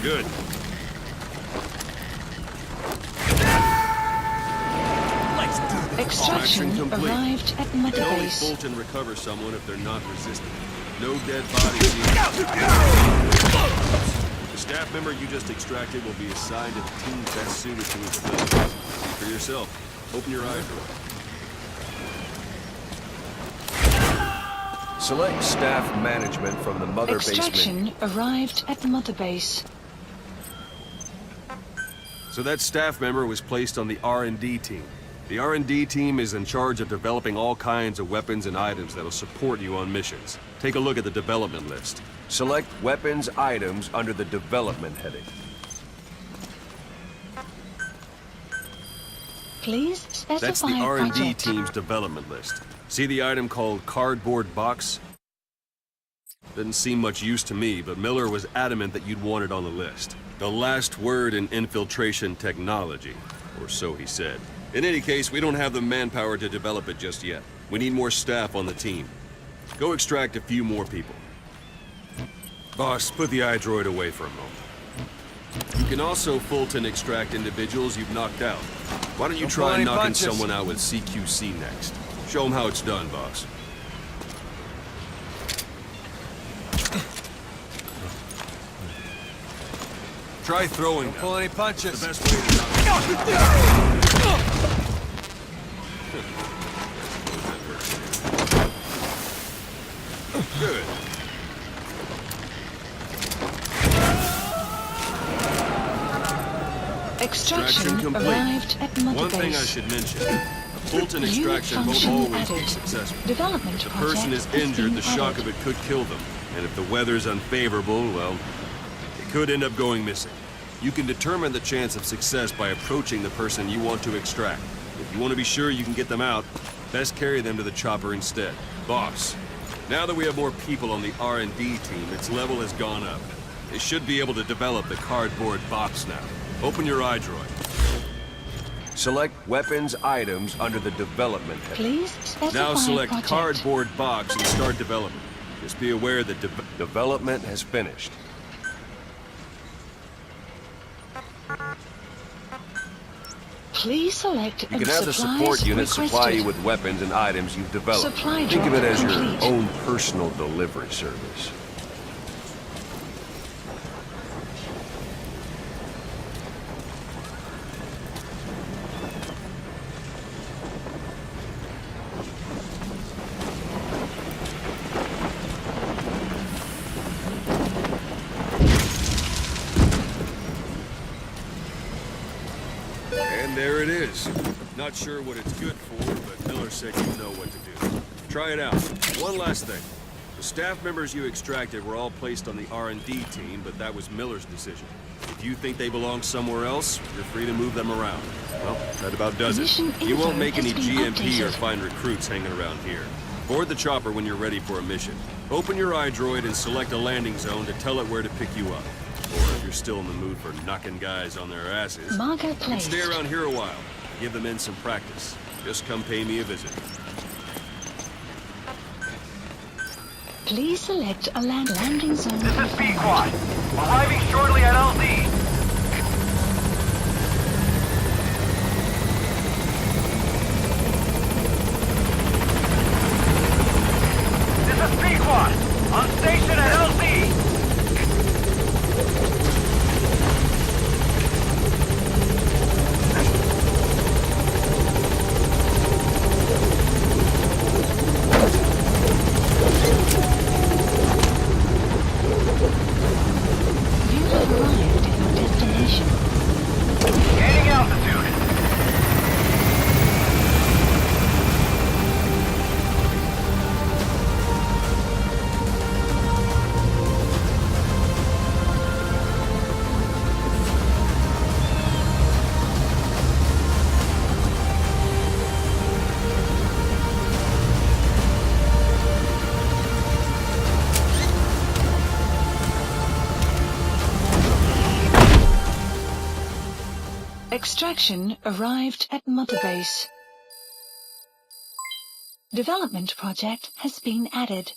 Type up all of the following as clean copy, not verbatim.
Good. Extraction arrived at Mother You can only Base. bolt and recover someone if they're not resistant. No dead bodies needed. The staff member you just extracted will be assigned to the team best suited to his abilities. See for yourself. Open your eyes. Select staff management from the Mother Base menu. Extraction arrived at Mother Base. So that staff member was placed on the R&D team. The R&D team is in charge of developing all kinds of weapons and items that'll support you on missions. Take a look at the development list. Select weapons items under the development heading. Please specify That's the R&D project. team's development list. See the item called cardboard box? Didn't seem much use to me, but Miller was adamant that you'd want it on the list. The last word in infiltration technology, or so he said. In any case, we don't have the manpower to develop it just yet. We need more staff on the team. Go extract a few more people. Boss, put the iDroid away for a moment. You can also Fulton extract individuals you've knocked out. Why don't you try knocking someone out with CQC next? Show them how it's done, boss. Try throwing them. Pull any punches. The best way to knock them out. Good. Extraction complete. arrived at Mother One thing I Base. should mention. A Fulton extraction won't function always be added. successful. Development If the person is project has injured, been the shock added. of it could kill them. And if the weather's unfavorable, well, it could end up going missing. You can determine the chance of success by approaching the person you want to extract. If you want to be sure you can get them out, best carry them to the chopper instead. Boss, now that we have more people on the R&D team, its level has gone up. They should be able to develop the cardboard box now. Open your iDroid. Select weapons items under the development heading. Please specify Now select project. cardboard box and start development. Just be aware that Development has finished. Please select You can have the support unit supply you with weapons and items you've developed. Supply Think of it drop as your complete. own personal delivery service. And there it is. Not sure what it's good for, but Miller said you know what to do. Try it out. One last thing. The staff members you extracted were all placed on the R&D team, but that was Miller's decision. If you think they belong somewhere else, you're free to move them around. Well, that about does it. Mission You won't info make any has been GMP or updated. find recruits hanging around here. Board the chopper when you're ready for a mission. Open your iDroid and select a landing zone to tell it where to pick you up. Or if you're still in the mood for knocking guys on their asses, Marker you can placed. stay around here a while. Give the men some practice. Just come pay me a visit. Please select a landing zone. This is B-Quad. Arriving shortly at LZ. This is B-Quad. On station at LZ. You have arrived at your destination. Gaining altitude. Extraction arrived at Mother Base. Development project has been added.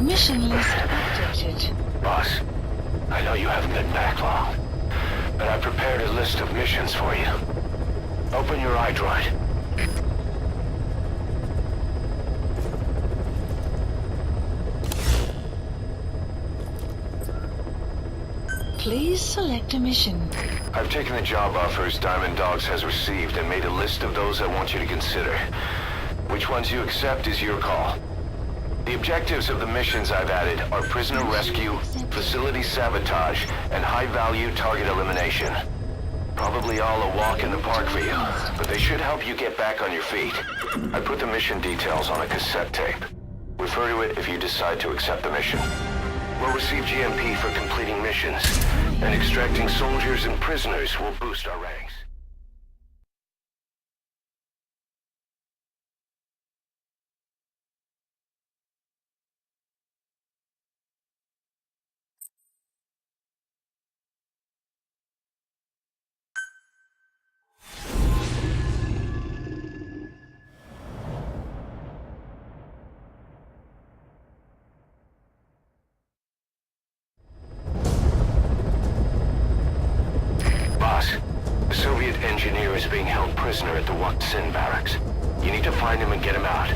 Mission list updated. Boss, I know you haven't been back long, but I prepared a list of missions for you. Open your iDroid. Please select a mission. I've taken the job offers Diamond Dogs has received and made a list of those I want you to consider. Which ones you accept is your call. The objectives of the missions I've added are prisoner rescue, facility sabotage, and high-value target elimination. Probably all a walk in the park for you, but they should help you get back on your feet. I put the mission details on a cassette tape. Refer to it if you decide to accept the mission. We'll receive GMP for completing missions, and extracting soldiers and prisoners will boost our ranks. Boss, the Soviet engineer is being held prisoner at the Waksin barracks. You need to find him and get him out.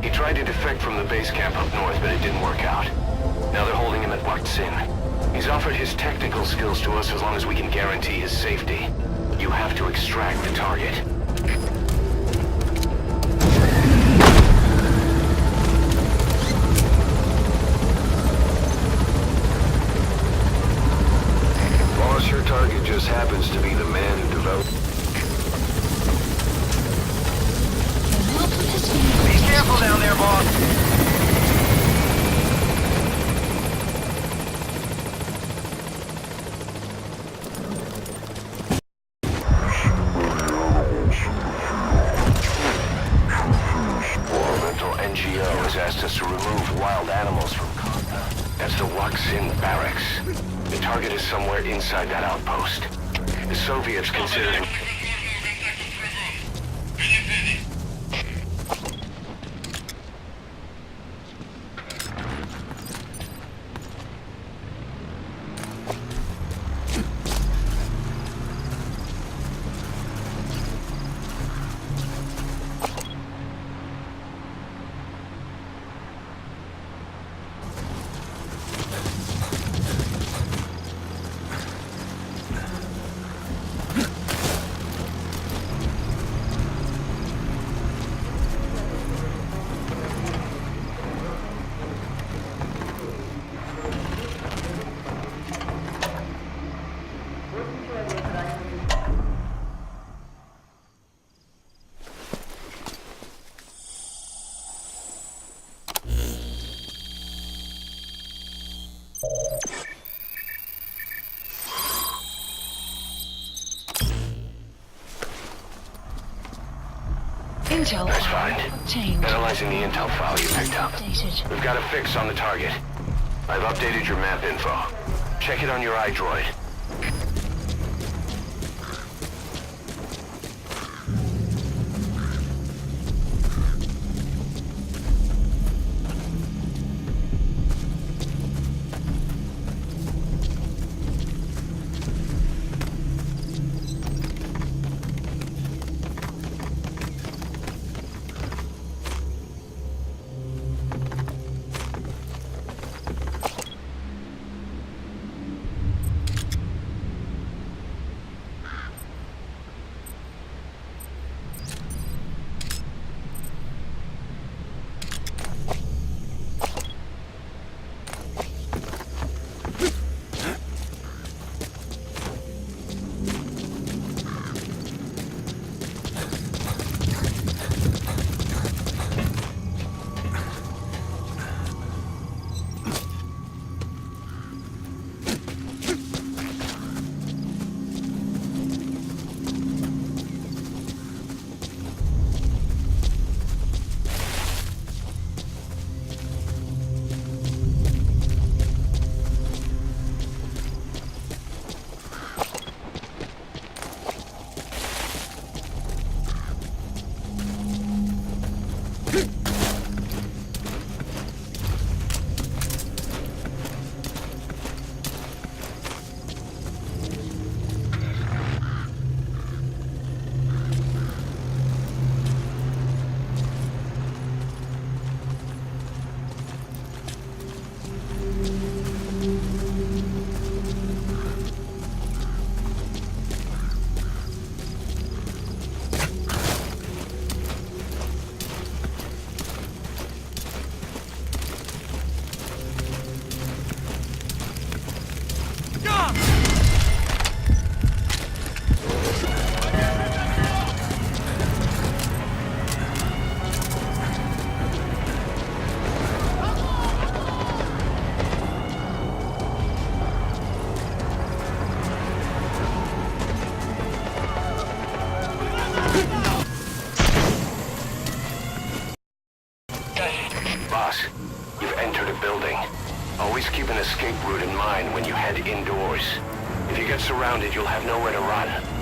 He tried to defect from the base camp up north, but it didn't work out. Now they're holding him at Waksin. He's offered his technical skills to us as long as we can guarantee his safety. You have to extract the target. Boss, your target just happens to be the man who developed... Be careful down there, boss. Environmental NGO has asked us to remove wild animals from compound. That's the Waksin barracks. The target is somewhere inside that outpost. The Soviets consider him... Intel That's file fine. obtained. Analyzing the intel file you picked up. Updated. We've got a fix on the target. I've updated your map info. Check it on your iDroid. head indoors. If you get surrounded, you'll have nowhere to run.